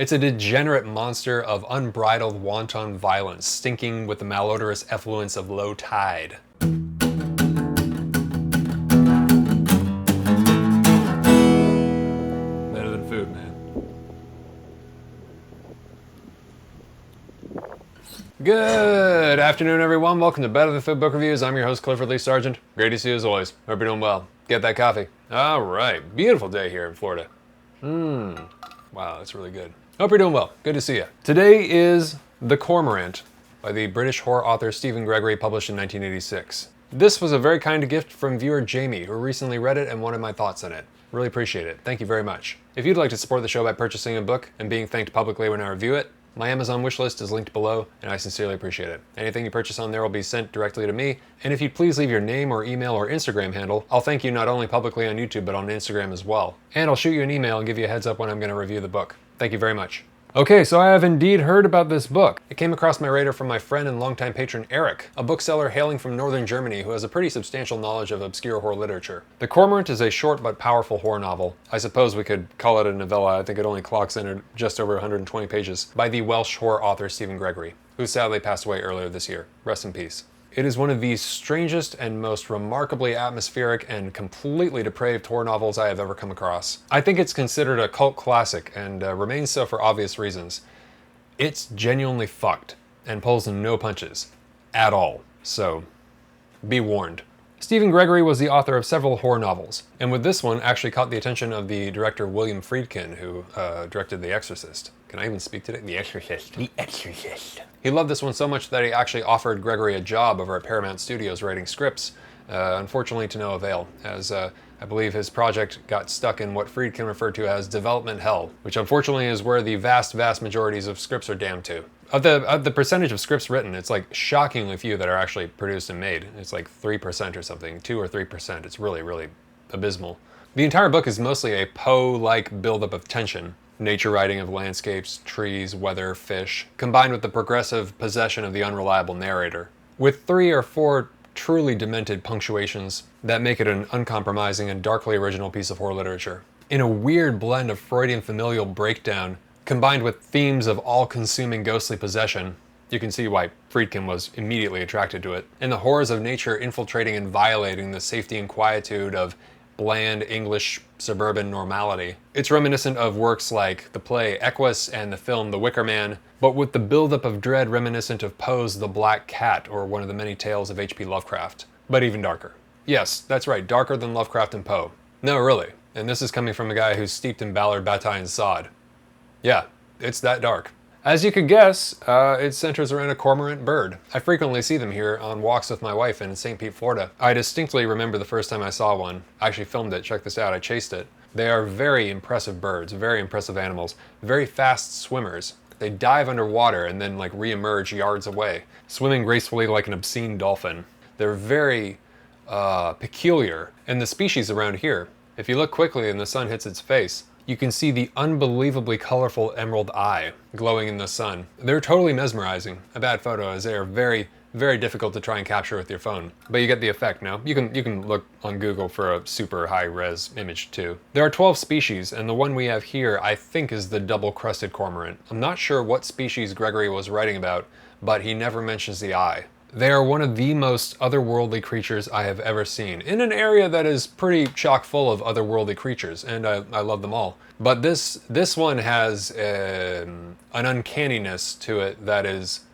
It's a degenerate monster of unbridled wanton violence, stinking with the malodorous effluence of low tide. Better than food, man. Good afternoon, everyone. Welcome to Better Than Food Book Reviews. I'm your host, Clifford Lee Sargent. Great to see you as always. Hope you're doing well. Get that coffee. All right. Beautiful day here in Florida. Wow, that's really good. Hope you're doing well. Good to see you. Today is The Cormorant by the British horror author Stephen Gregory, published in 1986. This was a very kind gift from viewer Jamie, who recently read it and wanted my thoughts on it. Really appreciate it. Thank you very much. If you'd like to support the show by purchasing a book and being thanked publicly when I review it, my Amazon wishlist is linked below, and I sincerely appreciate it. Anything you purchase on there will be sent directly to me, and if you'd please leave your name or email or Instagram handle, I'll thank you not only publicly on YouTube, but on Instagram as well. And I'll shoot you an email and give you a heads up when I'm going to review the book. Thank you very much. Okay, so I have indeed heard about this book. It came across my radar from my friend and longtime patron Eric, a bookseller hailing from northern Germany who has a pretty substantial knowledge of obscure horror literature. The Cormorant is a short but powerful horror novel. I suppose we could call it a novella. I think it only clocks in at just over 120 pages, by the Welsh horror author Stephen Gregory, who sadly passed away earlier this year. Rest in peace. It is one of the strangest and most remarkably atmospheric and completely depraved horror novels I have ever come across. I think it's considered a cult classic and remains so for obvious reasons. It's genuinely fucked and pulls no punches at all, so be warned. Stephen Gregory was the author of several horror novels, and with this one actually caught the attention of the director William Friedkin, who directed The Exorcist. Can I even speak today? The Exorcist. The Exorcist. He loved this one so much that he actually offered Gregory a job over at Paramount Studios writing scripts, unfortunately to no avail, as I believe his project got stuck in what Friedkin referred to as development hell, which unfortunately is where the vast majorities of scripts are damned to. Of the percentage of scripts written, it's like shockingly few that are actually produced and made. It's like 3% or something, 2 or 3%. It's really, really abysmal. The entire book is mostly a Poe-like buildup of tension. Nature writing of landscapes, trees, weather, fish, combined with the progressive possession of the unreliable narrator. With 3 or 4 truly demented punctuations that make it an uncompromising and darkly original piece of horror literature. In a weird blend of Freudian familial breakdown, combined with themes of all-consuming ghostly possession, you can see why Friedkin was immediately attracted to it, and the horrors of nature infiltrating and violating the safety and quietude of bland English suburban normality. It's reminiscent of works like the play Equus and the film The Wicker Man, but with the buildup of dread reminiscent of Poe's The Black Cat, or one of the many tales of H.P. Lovecraft, but even darker. Yes, that's right, darker than Lovecraft and Poe. No, really, and this is coming from a guy who's steeped in Ballard, Bataille, and Sod. Yeah, it's that dark. As you could guess, it centers around a cormorant bird. I frequently see them here on walks with my wife in St. Pete, Florida. I distinctly remember the first time I saw one. I actually filmed it, check this out, I chased it. They are very impressive birds, very impressive animals, very fast swimmers. They dive underwater and then like re-emerge yards away, swimming gracefully like an obscene dolphin. They're very peculiar. And the species around here, if you look quickly and the sun hits its face, you can see the unbelievably colorful emerald eye glowing in the sun. They're totally mesmerizing. A bad photo, as they are very, very difficult to try and capture with your phone. But you get the effect now. You can look on Google for a super high-res image too. There are 12 species, and the one we have here I think is the double-crested cormorant. I'm not sure what species Gregory was writing about, but he never mentions the eye. They are one of the most otherworldly creatures I have ever seen, in an area that is pretty chock full of otherworldly creatures, and I love them all. But this one has an uncanniness to it that is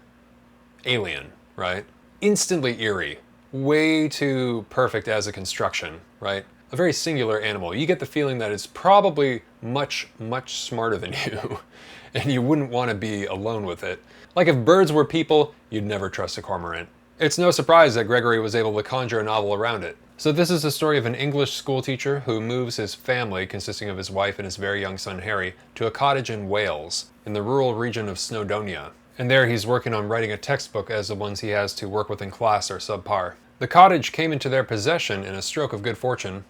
alien, right? Instantly eerie. Way too perfect as a construction, right? A very singular animal. You get the feeling that it's probably much, much smarter than you, and you wouldn't want to be alone with it. Like if birds were people, you'd never trust a cormorant. It's no surprise that Gregory was able to conjure a novel around it. So this is the story of an English schoolteacher who moves his family, consisting of his wife and his very young son Harry, to a cottage in Wales, in the rural region of Snowdonia. And there he's working on writing a textbook, as the ones he has to work with in class are subpar. The cottage came into their possession in a stroke of good fortune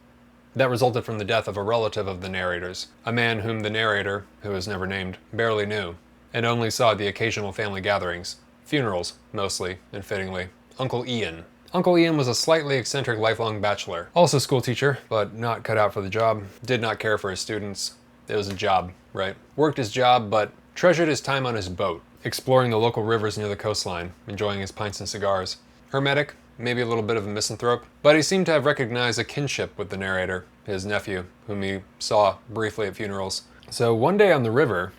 that resulted from the death of a relative of the narrator's, a man whom the narrator, who is never named, barely knew, and only saw at the occasional family gatherings. Funerals, mostly, and fittingly. Uncle Ian. Uncle Ian was a slightly eccentric lifelong bachelor. Also schoolteacher, but not cut out for the job. Did not care for his students. It was a job, right? Worked his job, but treasured his time on his boat, exploring the local rivers near the coastline, enjoying his pints and cigars. Hermetic, maybe a little bit of a misanthrope, but he seemed to have recognized a kinship with the narrator, his nephew, whom he saw briefly at funerals. So one day on the river,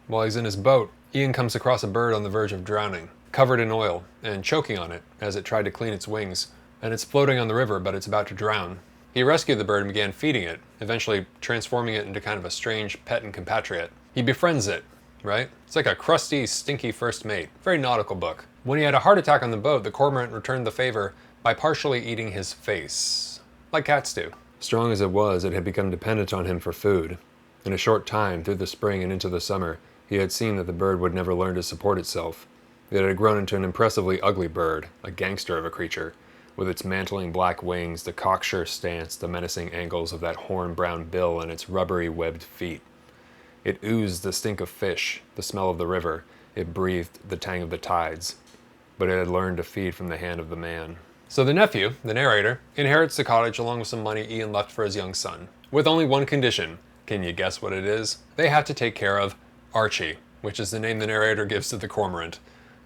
while he's in his boat, Ian comes across a bird on the verge of drowning, covered in oil and choking on it as it tried to clean its wings, and it's floating on the river, but it's about to drown. He rescued the bird and began feeding it, eventually transforming it into kind of a strange pet and compatriot. He befriends it, right? It's like a crusty, stinky first mate. Very nautical book. When he had a heart attack on the boat, the Cormorant returned the favor by partially eating his face, like cats do. Strong as it was, it had become dependent on him for food. In a short time, through the spring and into the summer, he had seen that the bird would never learn to support itself. It had grown into an impressively ugly bird, a gangster of a creature, with its mantling black wings, the cocksure stance, the menacing angles of that horn-brown bill, and its rubbery webbed feet. It oozed the stink of fish, the smell of the river. It breathed the tang of the tides. But it had learned to feed from the hand of the man. So the nephew, the narrator, inherits the cottage along with some money Ian left for his young son, with only one condition. Can you guess what it is? They have to take care of Archie, which is the name the narrator gives to the Cormorant.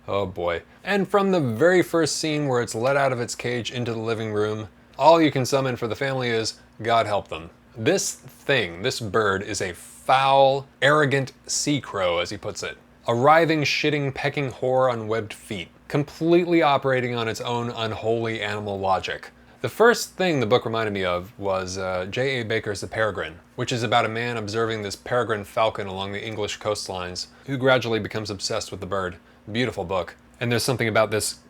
Oh boy. And from the very first scene where it's let out of its cage into the living room, all you can summon for the family is, God help them. This thing, this bird, is a foul, arrogant sea crow, as he puts it. A writhing, shitting, pecking whore on webbed feet, completely operating on its own unholy animal logic. The first thing the book reminded me of was J.A. Baker's The Peregrine, which is about a man observing this peregrine falcon along the English coastlines, who gradually becomes obsessed with the bird. Beautiful book. And there's something about this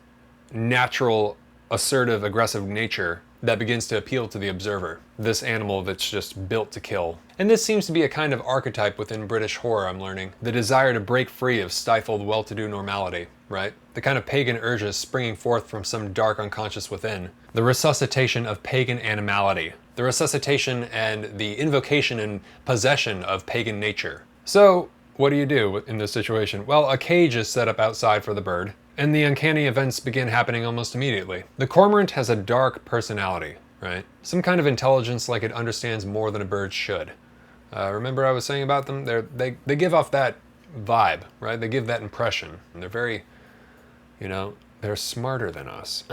natural, assertive, aggressive nature that begins to appeal to the observer. This animal that's just built to kill. And this seems to be a kind of archetype within British horror, I'm learning. The desire to break free of stifled, well-to-do normality, right? The kind of pagan urges springing forth from some dark unconscious within. The resuscitation of pagan animality. The resuscitation and the invocation and possession of pagan nature. So, what do you do in this situation? Well, a cage is set up outside for the bird, and the uncanny events begin happening almost immediately. The Cormorant has a dark personality, right? Some kind of intelligence like it understands more than a bird should. Remember I was saying about them? They give off that vibe, right? They give that impression. And they're very, they're smarter than us.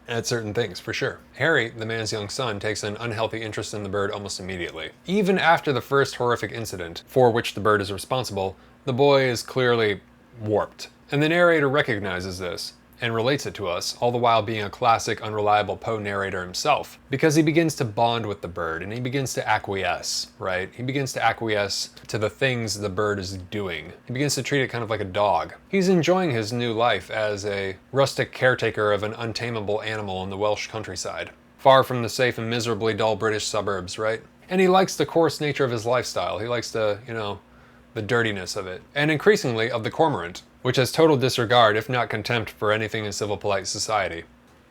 At certain things, for sure. Harry, the man's young son, takes an unhealthy interest in the bird almost immediately. Even after the first horrific incident, for which the bird is responsible, the boy is clearly warped. And the narrator recognizes this, and relates it to us, all the while being a classic, unreliable Poe narrator himself. Because he begins to bond with the bird, and he begins to acquiesce, right? He begins to acquiesce to the things the bird is doing. He begins to treat it kind of like a dog. He's enjoying his new life as a rustic caretaker of an untamable animal in the Welsh countryside. Far from the safe and miserably dull British suburbs, right? And he likes the coarse nature of his lifestyle. He likes the, the dirtiness of it. And increasingly of the Cormorant, which has total disregard, if not contempt, for anything in civil polite society.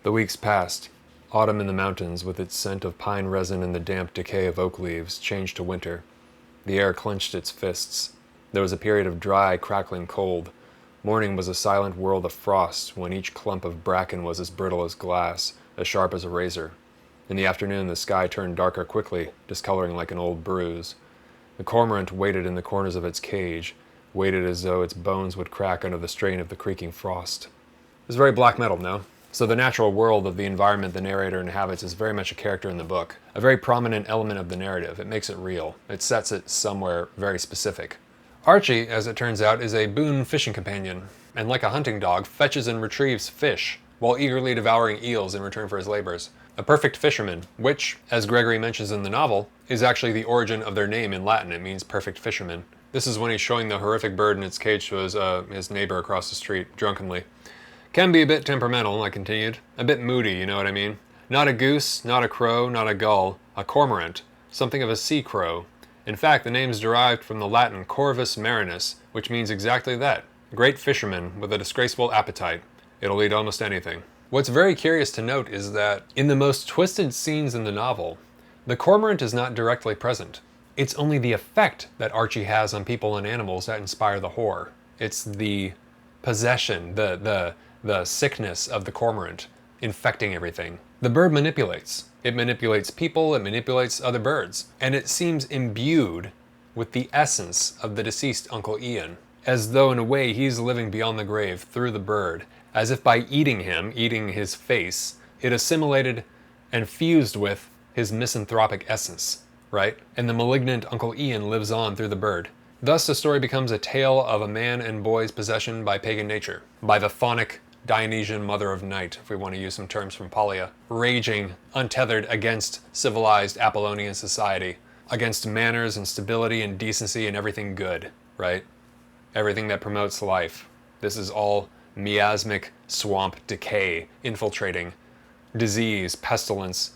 The weeks passed. Autumn in the mountains, with its scent of pine resin and the damp decay of oak leaves, changed to winter. The air clenched its fists. There was a period of dry, crackling cold. Morning was a silent world of frost, when each clump of bracken was as brittle as glass, as sharp as a razor. In the afternoon, the sky turned darker quickly, discoloring like an old bruise. The Cormorant waited in the corners of its cage, waited as though its bones would crack under the strain of the creaking frost. It's very black metal, no? So the natural world of the environment the narrator inhabits is very much a character in the book, a very prominent element of the narrative. It makes it real. It sets it somewhere very specific. Archie, as it turns out, is a boon fishing companion, and like a hunting dog, fetches and retrieves fish, while eagerly devouring eels in return for his labors. A perfect fisherman, which, as Gregory mentions in the novel, is actually the origin of their name in Latin. It means perfect fisherman. This is when he's showing the horrific bird in its cage to his neighbor across the street, drunkenly. Can be a bit temperamental, I continued. A bit moody, you know what I mean? Not a goose, not a crow, not a gull. A cormorant. Something of a sea crow. In fact, the name's derived from the Latin corvus marinus, which means exactly that. Great fisherman with a disgraceful appetite. It'll eat almost anything. What's very curious to note is that in the most twisted scenes in the novel, the cormorant is not directly present. It's only the effect that Archie has on people and animals that inspire the horror. It's the possession, the sickness of the cormorant infecting everything. The bird manipulates. It manipulates people, it manipulates other birds. And it seems imbued with the essence of the deceased Uncle Ian, as though in a way he's living beyond the grave through the bird, as if by eating him, eating his face, it assimilated and fused with his misanthropic essence, right? And the malignant Uncle Ian lives on through the bird. Thus the story becomes a tale of a man and boy's possession by pagan nature, by the chthonic Dionysian mother of night, if we want to use some terms from Polia, raging, untethered against civilized Apollonian society, against manners and stability and decency and everything good, right? Everything that promotes life. This is all miasmic swamp decay, infiltrating, disease, pestilence,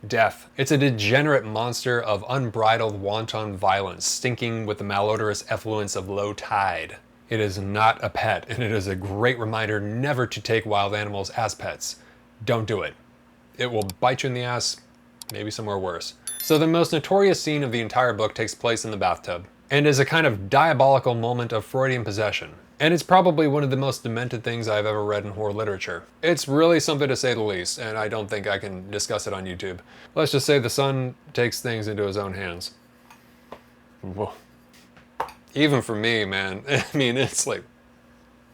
death. It's a degenerate monster of unbridled wanton violence, stinking with the malodorous effluence of low tide. It is not a pet, and it is a great reminder never to take wild animals as pets. Don't do it. It will bite you in the ass, maybe somewhere worse. So the most notorious scene of the entire book takes place in the bathtub, and is a kind of diabolical moment of Freudian possession. And it's probably one of the most demented things I've ever read in horror literature. It's really something to say the least, and I don't think I can discuss it on YouTube. Let's just say the son takes things into his own hands. Whoa. Even for me, man, I mean, it's like,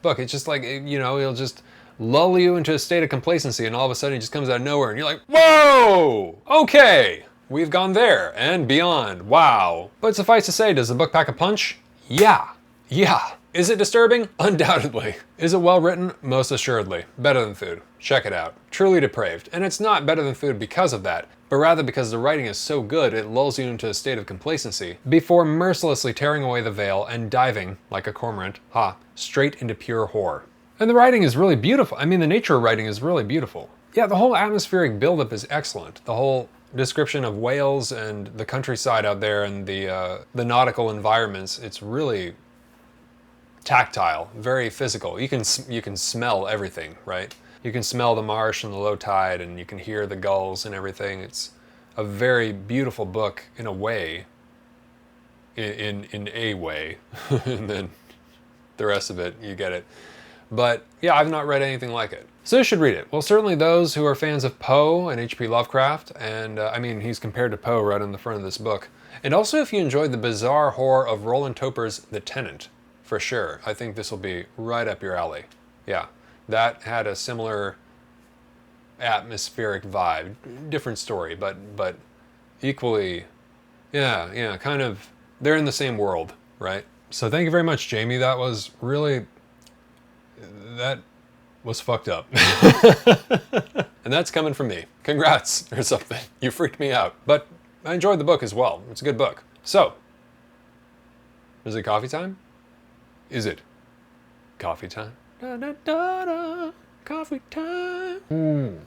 look, it's just like, he'll just lull you into a state of complacency, and all of a sudden he just comes out of nowhere, and you're like, whoa, okay, we've gone there and beyond, wow. But suffice to say, does the book pack a punch? Yeah. Is it disturbing? Undoubtedly. Is it well written? Most assuredly. Better than food. Check it out. Truly depraved. And it's not better than food because of that, but rather because the writing is so good it lulls you into a state of complacency before mercilessly tearing away the veil and diving, like a cormorant, straight into pure horror. And the writing is really beautiful. I mean, the nature writing is really beautiful. Yeah, the whole atmospheric buildup is excellent. The whole description of Wales and the countryside out there and the nautical environments, it's really tactile, very physical. You can smell everything, right? You can smell the marsh and the low tide, and you can hear the gulls and everything. It's a very beautiful book in a way, in a way, and then the rest of it, you get it. But yeah, I've not read anything like it. So you should read it. Well, certainly those who are fans of Poe and H.P. Lovecraft, and I mean, he's compared to Poe right on the front of this book. And also if you enjoyed the bizarre horror of Roland Topper's The Tenant, for sure. I think this will be right up your alley. Yeah, that had a similar atmospheric vibe. Different story, but equally, yeah, kind of, they're in the same world, right? So thank you very much, Jamie. That was fucked up. And that's coming from me. Congrats or something. You freaked me out. But I enjoyed the book as well. It's a good book. So, is it coffee time? Is it coffee time? Da, da, da, da. Coffee time.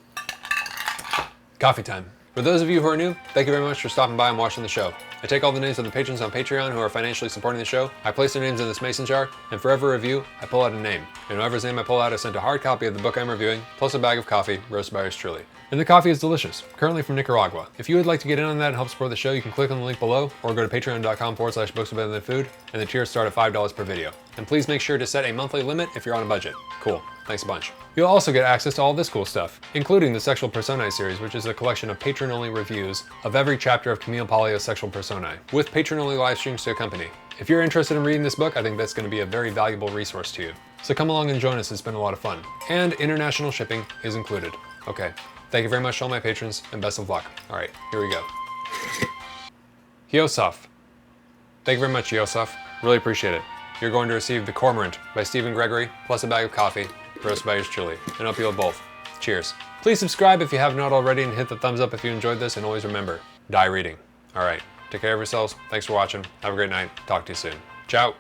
Coffee time. For those of you who are new, thank you very much for stopping by and watching the show. I take all the names of the patrons on Patreon who are financially supporting the show, I place their names in this mason jar, and for every review, I pull out a name. And whoever's name I pull out, I send a hard copy of the book I'm reviewing, plus a bag of coffee, roasted by yours truly. And the coffee is delicious, currently from Nicaragua. If you would like to get in on that and help support the show, you can click on the link below, or go to patreon.com/books-better-than-food, and the tiers start at $5 per video. And please make sure to set a monthly limit if you're on a budget. Cool. Thanks a bunch. You'll also get access to all this cool stuff, including the Sexual Personae series, which is a collection of patron-only reviews of every chapter of Camille Paglia's Sexual Personae, with patron-only live streams to accompany. If you're interested in reading this book, I think that's going to be a very valuable resource to you. So come along and join us, it's been a lot of fun. And international shipping is included. Okay, thank you very much to all my patrons, and best of luck. All right, here we go. Yosef. Thank you very much, Yosef. Really appreciate it. You're going to receive The Cormorant by Stephen Gregory, plus a bag of coffee, roasted by yours truly, and hope you love both. Cheers. Please subscribe if you have not already, and hit the thumbs up if you enjoyed this, and always remember, die reading. All right, take care of yourselves. Thanks for watching. Have a great night. Talk to you soon. Ciao.